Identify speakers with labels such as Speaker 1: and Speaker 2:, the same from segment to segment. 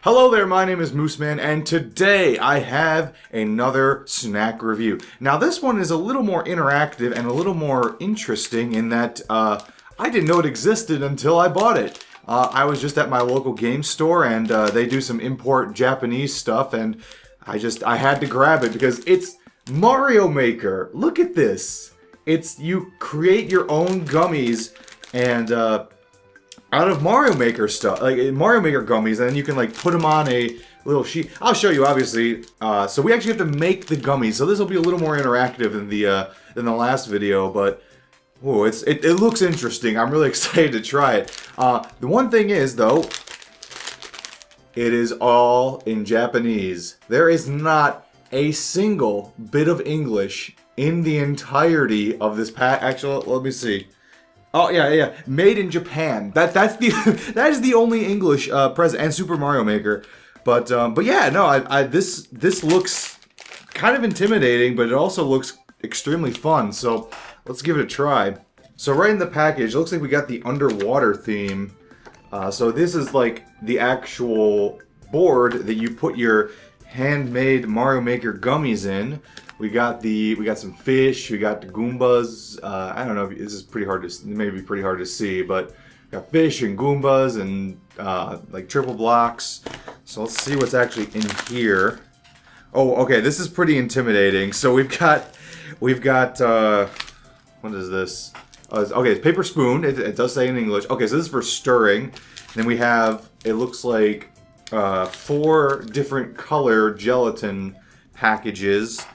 Speaker 1: Hello there, my name is Mooseman, and today I have another snack review. Now this one is a little more interactive and a little more interesting in that I didn't know it existed until I bought it. I was just at my local game store and they do some import Japanese stuff and I had to grab it because it's Mario Maker. Look at this. You create your own gummies and out of Mario Maker stuff, like Mario Maker gummies, and then you can like put them on a little sheet. I'll show you, obviously. So we actually have to make the gummies. So this will be a little more interactive than the last video, but oh, it looks interesting. I'm really excited to try it. The one thing is though, it is all in Japanese. There is not a single bit of English in the entirety of this pack. Actually, let me see. Oh yeah. Made in Japan. That is the only English present, and Super Mario Maker. But yeah, no, this looks kind of intimidating, but it also looks extremely fun. So let's give it a try. So right in the package, it looks like we got the underwater theme. So this is like the actual board that you put your handmade Mario Maker gummies in. We got some fish. We got the Goombas. I don't know if this is pretty hard to maybe pretty hard to see, but we got fish and Goombas and like triple blocks. So let's see what's actually in here. Oh, okay. This is pretty intimidating. So we've got what is this? Okay, it's paper spoon. It does say in English. Okay, so this is for stirring. And then we have, it looks like 4 different color gelatin packages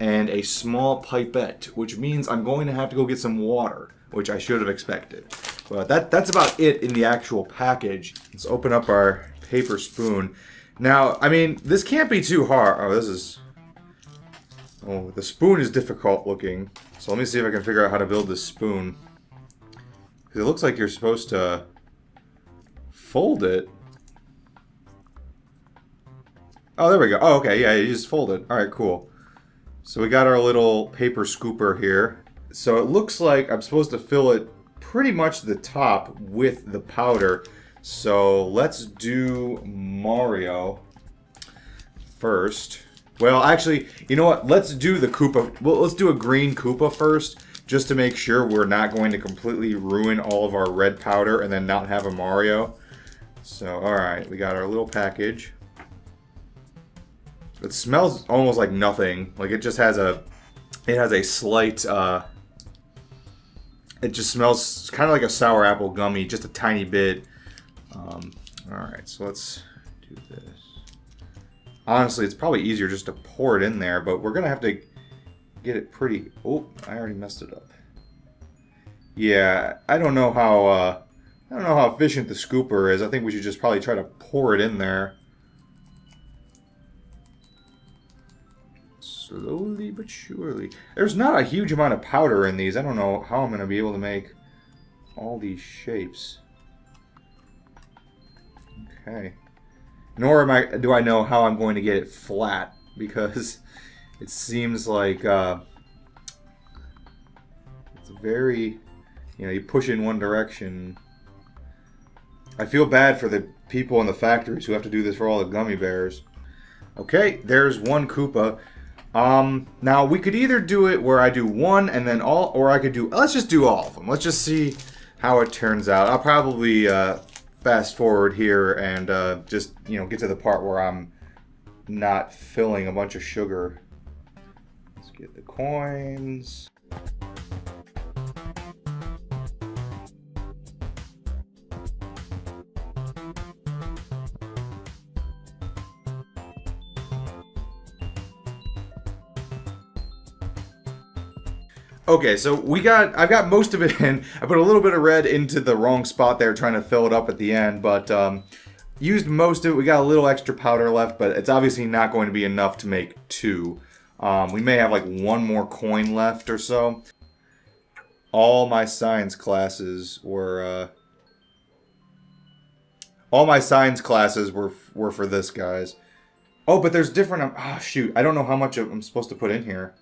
Speaker 1: and a small pipette, which means I'm going to have to go get some water, which I should have expected. But that's about it in the actual package. Let's open up our paper spoon. Now, I mean, this can't be too hard. Oh, the spoon is difficult looking. So let me see if I can figure out how to build this spoon. It looks like you're supposed to fold it. Oh, there we go. Oh, okay, yeah, you just fold it. All right, cool. So we got our little paper scooper here. So it looks like I'm supposed to fill it pretty much the top with the powder. So let's do Mario first. Well, actually, you know what? Let's do the Koopa. Well, let's do a green Koopa first, just to make sure we're not going to completely ruin all of our red powder and then not have a Mario. So, all right, we got our little package. It smells almost like nothing. Like it just has a slight, it just smells kind of like a sour apple gummy, just a tiny bit. Alright, so let's do this. Honestly, it's probably easier just to pour it in there, but we're going to have to get it pretty... Oh, I already messed it up. Yeah, I don't know how efficient the scooper is. I think we should just probably try to pour it in there. Slowly but surely. There's not a huge amount of powder in these. I don't know how I'm going to be able to make all these shapes. Okay. Nor do I know how I'm going to get it flat, because it seems like it's very, you push in one direction. I feel bad for the people in the factories who have to do this for all the gummy bears. Okay, there's one Koopa. Now we could either do it where I do one and then all, or I could do, let's just do all of them. Let's just see how it turns out. I'll probably fast forward here and just, get to the part where I'm not filling a bunch of sugar. Let's get the coins. Okay, so I've got most of it in. I put a little bit of red into the wrong spot there, trying to fill it up at the end, but used most of it. We got a little extra powder left, but it's obviously not going to be enough to make 2. We may have like 1 more coin left or so. All my science classes were for this, guys. Oh, but there's different. Oh shoot, I don't know how much I'm supposed to put in here.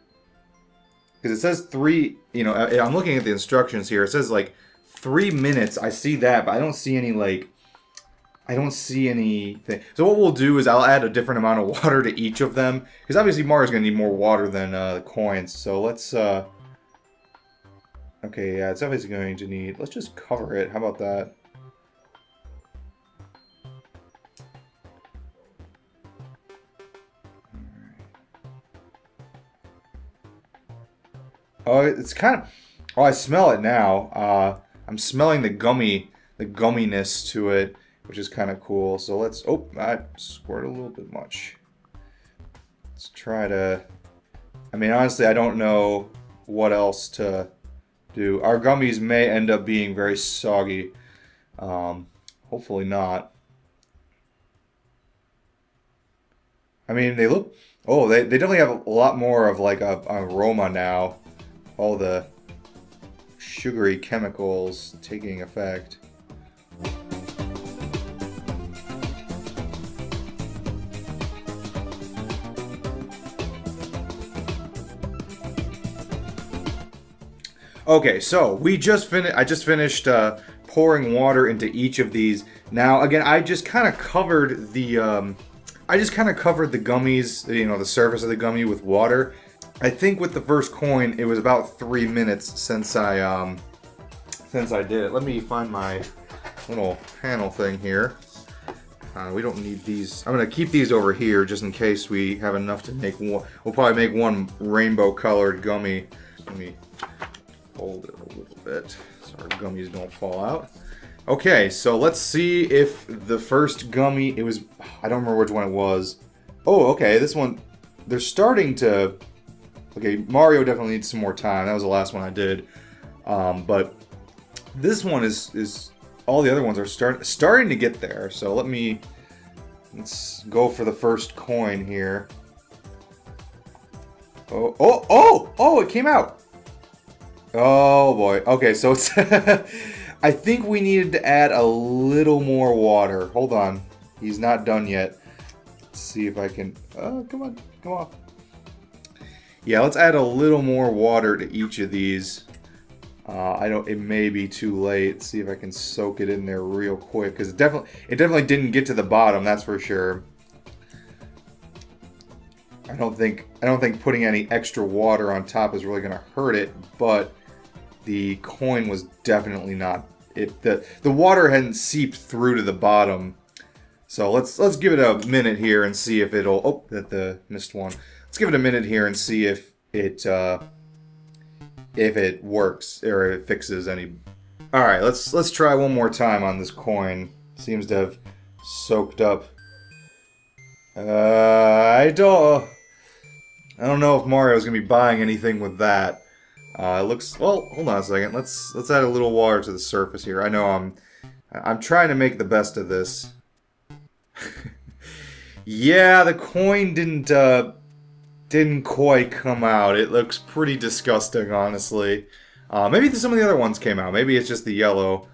Speaker 1: Because it says 3, I'm looking at the instructions here. It says like 3 minutes. I see that, but I don't see any like I don't see anything. So what we'll do is I'll add a different amount of water to each of them. Because obviously Mario's going to need more water than the coins. So let's... Okay, yeah, it's obviously going to need... Let's just cover it. How about that? Oh, it's kind of... Oh, I smell it now. I'm smelling the gumminess to it, which is kind of cool. So let's... Oh, I squirted a little bit much. Let's try to... I mean, honestly, I don't know what else to do. Our gummies may end up being very soggy. Hopefully not. I mean, they look... Oh, they definitely have a lot more of, like, an aroma now. All the sugary chemicals taking effect. Okay, so I just finished pouring water into each of these. Now, again, I just kind of covered the gummies, you know, the surface of the gummy with water. I think with the first coin, it was about 3 minutes since I did it. Let me find my little panel thing here. We don't need these. I'm gonna keep these over here just in case we have enough to make one. We'll probably make one rainbow-colored gummy. Let me fold it a little bit so our gummies don't fall out. Okay, so let's see if the first gummy. It was. I don't remember which one it was. Oh, okay. This one. They're starting to. Okay, Mario definitely needs some more time. That was the last one I did. But this one is all the other ones are starting to get there. So let's go for the first coin here. Oh, it came out. Oh boy. Okay, so it's I think we needed to add a little more water. Hold on. He's not done yet. Let's see if I can come on. Come on. Yeah, let's add a little more water to each of these. It may be too late. Let's see if I can soak it in there real quick, because it definitely didn't get to the bottom, that's for sure. I don't think putting any extra water on top is really going to hurt it, but the coin was definitely not the water hadn't seeped through to the bottom. So let's give it a minute here and see if it'll... Oh, the missed one. Let's give it a minute here and see if it works or if it fixes any. All right, let's try one more time on this coin. Seems to have soaked up. I don't know if Mario's gonna be buying anything with that. It looks... Well, hold on a second. Let's add a little water to the surface here. I know I'm trying to make the best of this. Yeah, the coin didn't quite come out. It looks pretty disgusting, honestly. Maybe some of the other ones came out. Maybe it's just the yellow.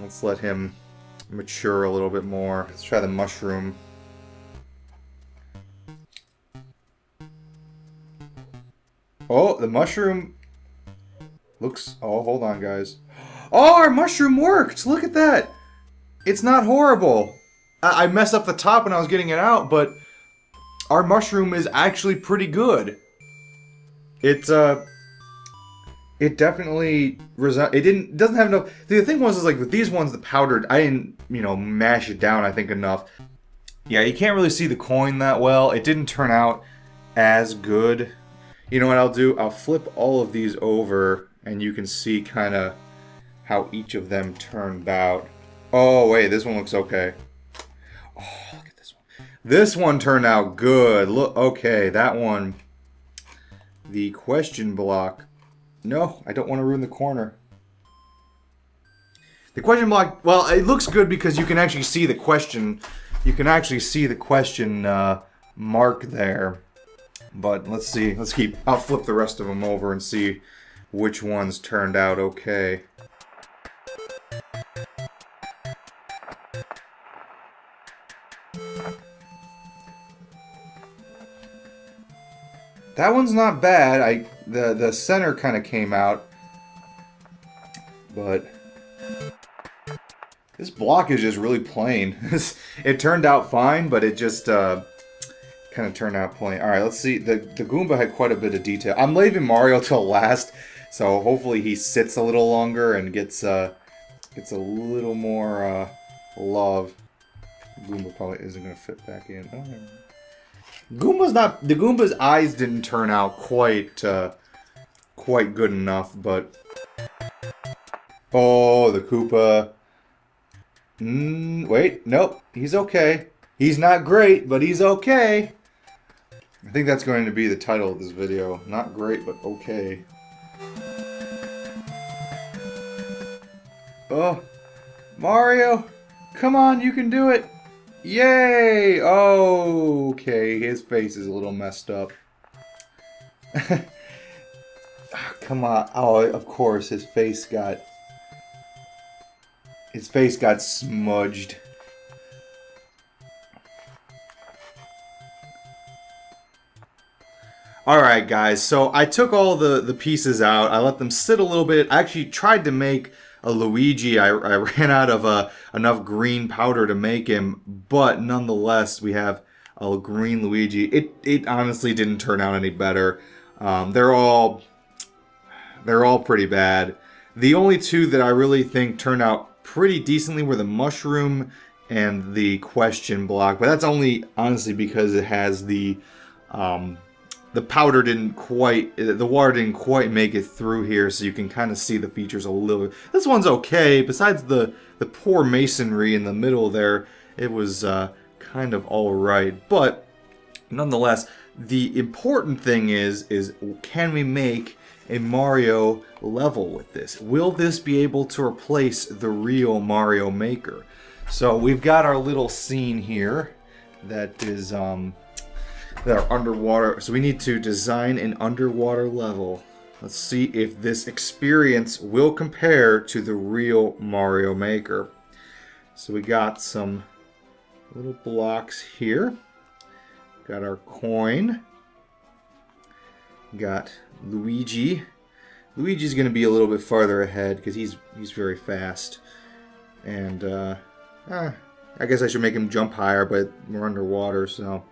Speaker 1: Let's let him mature a little bit more. Let's try the mushroom. Oh, the mushroom looks... Oh, hold on, guys. Oh, our mushroom worked! Look at that! It's not horrible. I messed up the top when I was getting it out, but our mushroom is actually pretty good. It definitely it doesn't have enough. The thing was, is like with these ones, the powdered, I didn't, mash it down, I think, enough. Yeah, you can't really see the coin that well. It didn't turn out as good. You know what I'll do? I'll flip all of these over and you can see kind of how each of them turned out. Oh, wait, this one looks okay. Oh, look at this one. This one turned out good. Look, okay, that one. The question block. No, I don't want to ruin the corner. The question block, well, it looks good because you can actually see the question. You can actually see the question mark there. But let's see. I'll flip the rest of them over and see which ones turned out okay. That one's not bad. The center kind of came out, but this block is just really plain. It turned out fine, but it just kind of turned out plain. All right, let's see. The Goomba had quite a bit of detail. I'm leaving Mario till last, so hopefully he sits a little longer and gets a little more love. Goomba probably isn't gonna fit back in. Oh. The Goomba's eyes didn't turn out quite good enough, but oh, the Koopa. Wait, nope, he's okay. He's not great, but he's okay. I think that's going to be the title of this video. Not great, but okay. Oh, Mario, come on, you can do it. Yay! Oh, okay, his face is a little messed up. Come on. Oh, of course, his face got smudged. Alright guys, so I took all the pieces out. I let them sit a little bit. I actually tried to make a Luigi. I ran out of enough green powder to make him, but nonetheless we have a green Luigi. It honestly didn't turn out any better. They're all pretty bad. The only two that I really think turned out pretty decently were the mushroom and the question block, but that's only honestly because it has the powder didn't quite, the water didn't quite make it through here, so you can kind of see the features a little bit. This one's okay. Besides the poor masonry in the middle there, it was kind of all right. But nonetheless, the important thing is can we make a Mario level with this? Will this be able to replace the real Mario Maker? So we've got our little scene here that is that are underwater. So we need to design an underwater level. Let's see if this experience will compare to the real Mario Maker. So we got some little blocks here. Got our coin. Got Luigi. Luigi's going to be a little bit farther ahead because he's very fast. And I guess I should make him jump higher, but we're underwater, so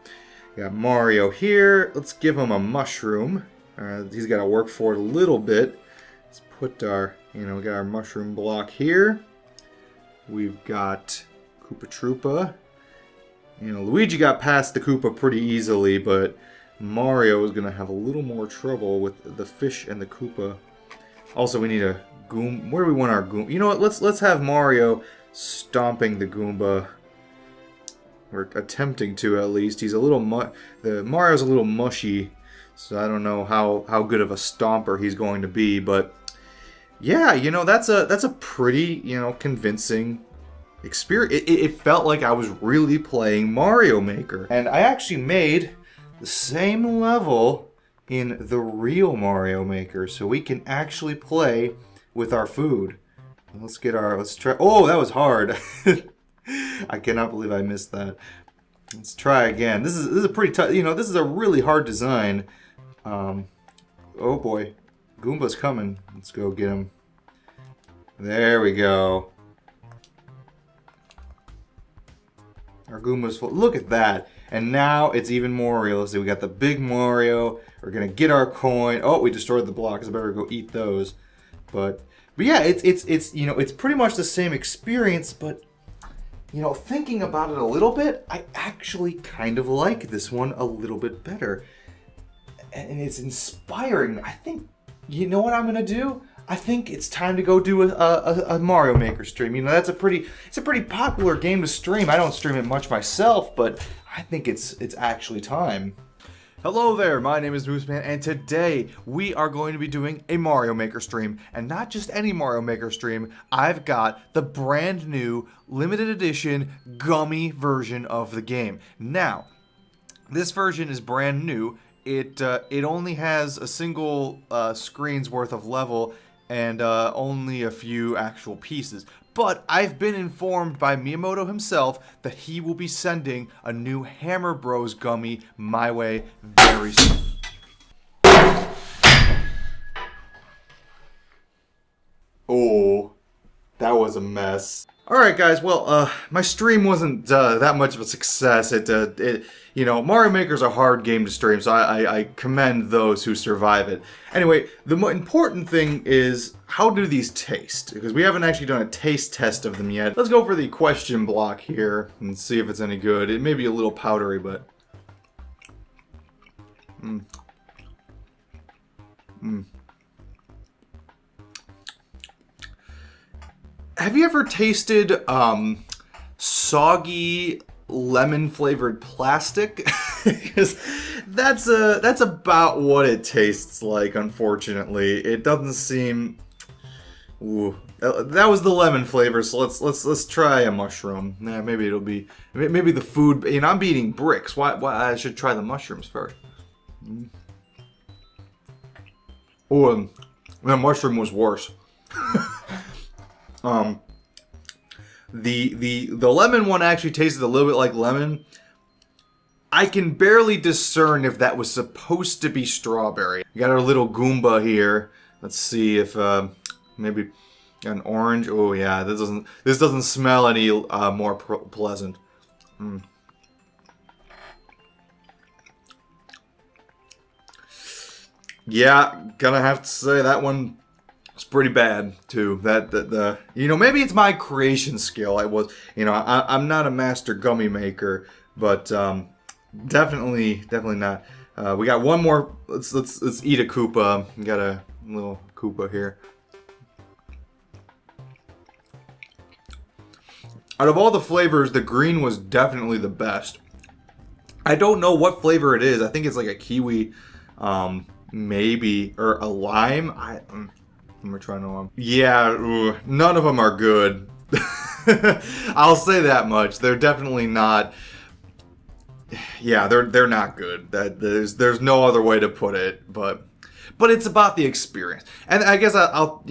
Speaker 1: got Mario here. Let's give him a mushroom. He's got to work for it a little bit. Let's put our, we got our mushroom block here. We've got Koopa Troopa. Luigi got past the Koopa pretty easily, but Mario is going to have a little more trouble with the fish and the Koopa. Also, we need a Goomba. Where do we want our Goomba? You know what? Let's have Mario stomping the Goomba. Or attempting to, at least. He's a little Mario's a little mushy, so I don't know how good of a stomper he's going to be, but yeah, that's a pretty, convincing experience. It felt like I was really playing Mario Maker. And I actually made the same level in the real Mario Maker, so we can actually play with our food. Let's try. Oh, that was hard. I cannot believe I missed that. Let's try again. This is a pretty tough, this is a really hard design. Oh boy. Goomba's coming. Let's go get him. There we go. Our Goomba's full. Look at that. And now it's even more realistic. We got the big Mario. We're gonna get our coin. Oh, we destroyed the blocks. I better go eat those. But yeah, it's pretty much the same experience, but thinking about it a little bit, I actually kind of like this one a little bit better. And it's inspiring. I think, you know what I'm going to do? I think it's time to go do a Mario Maker stream. It's a pretty popular game to stream. I don't stream it much myself, but I think it's actually time. Hello there, my name is Mooseman, and today we are going to be doing a Mario Maker stream. And not just any Mario Maker stream, I've got the brand new limited edition gummy version of the game. Now, this version is brand new. It only has a single screen's worth of level and only a few actual pieces. But I've been informed by Miyamoto himself that he will be sending a new Hammer Bros gummy my way very soon. Oh, that was was a mess. Alright guys, well, my stream wasn't that much of a success. You know, Mario Maker's a hard game to stream, so I commend those who survive it. Anyway, the more important thing is, how do these taste? Because we haven't actually done a taste test of them yet. Let's go for the question block here and see if it's any good. It may be a little powdery, but... Have you ever tasted soggy lemon-flavored plastic? Because that's about what it tastes like. Unfortunately, it doesn't seem. Ooh, that was the lemon flavor. So let's try a mushroom. Yeah, maybe it'll be maybe the food. You know, I'm eating bricks. Why I should try the mushrooms first. Oh, the mushroom was worse. The lemon one actually tasted a little bit like lemon. I can barely discern if that was supposed to be strawberry. We got our little Goomba here. Let's see if maybe an orange. Oh yeah, this doesn't smell any more pleasant. Yeah, gonna have to say that one. It's pretty bad too. You know, maybe it's my creation skill. I'm not a master gummy maker, but definitely not. We got one more. Let's eat a Koopa. We got a little Koopa here. Out of all the flavors, the green was definitely the best. I don't know what flavor it is. I think it's like a kiwi, maybe, or a lime. I'm trying to. Yeah, none of them are good. I'll say that much. They're definitely not. Yeah, they're not good. There's no other way to put it. But it's about the experience. And I guess I'll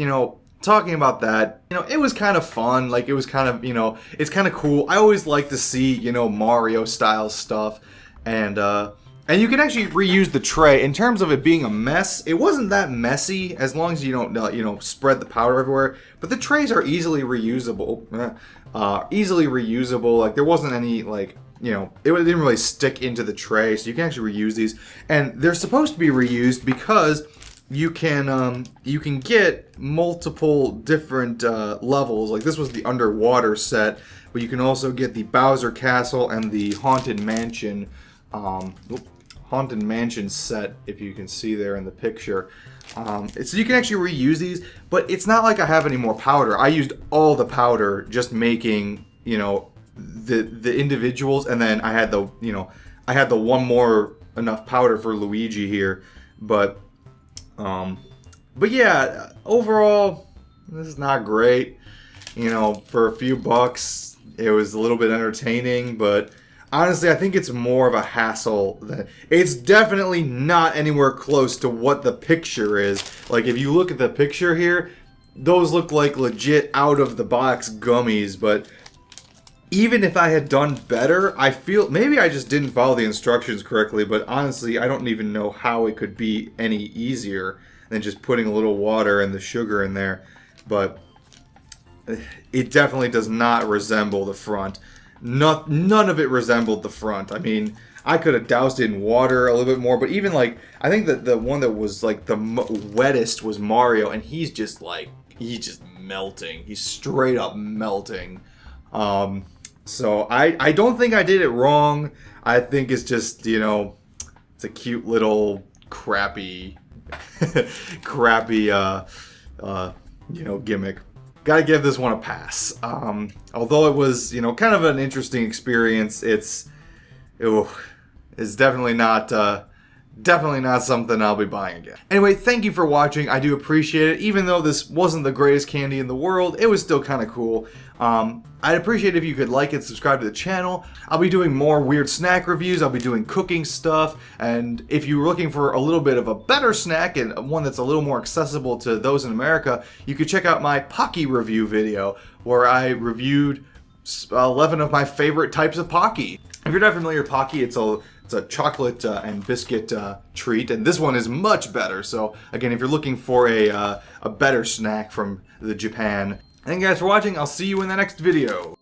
Speaker 1: talking about that. It was kind of fun. Like, it was kind of it's kind of cool. I always like to see Mario style stuff, and you can actually reuse the tray. In terms of it being a mess, it wasn't that messy as long as you don't, spread the powder everywhere. But the trays are easily reusable. Like, there wasn't any, like, it didn't really stick into the tray. So you can actually reuse these. And they're supposed to be reused because you can get multiple different levels. Like, this was the underwater set. But you can also get the Bowser Castle and the Haunted Mansion Haunted Mansion set, if you can see there in the picture. So you can actually reuse these, but it's not like I have any more powder. I used all the powder just making, the individuals, and then I had the one more enough powder for Luigi here. But yeah, overall, this is not great. For a few bucks, it was a little bit entertaining, but honestly, I think it's more of a hassle. It's definitely not anywhere close to what the picture is. Like, if you look at the picture here, those look like legit out-of-the-box gummies. But even if I had done better, I feel... Maybe I just didn't follow the instructions correctly, but honestly, I don't even know how it could be any easier than just putting a little water and the sugar in there. But it definitely does not resemble the front. None of it resembled the front. I mean, I could have doused it in water a little bit more, but even like, I think that the one that was like the wettest was Mario, and he's just melting. He's straight up melting. So I don't think I did it wrong. I think it's just, it's a cute little crappy gimmick. Gotta give this one a pass. Although it was, kind of an interesting experience, it's definitely not something I'll be buying again. Anyway, thank you for watching. I do appreciate it. Even though this wasn't the greatest candy in the world, it was still kind of cool. I'd appreciate it if you could like and subscribe to the channel. I'll be doing more weird snack reviews. I'll be doing cooking stuff. And if you're looking for a little bit of a better snack and one that's a little more accessible to those in America, you could check out my Pocky review video where I reviewed 11 of my favorite types of Pocky. If you're not familiar with Pocky, it's a chocolate and biscuit treat, and this one is much better. So again, if you're looking for a better snack from Japan, Thank you guys for watching. I'll see you in the next video.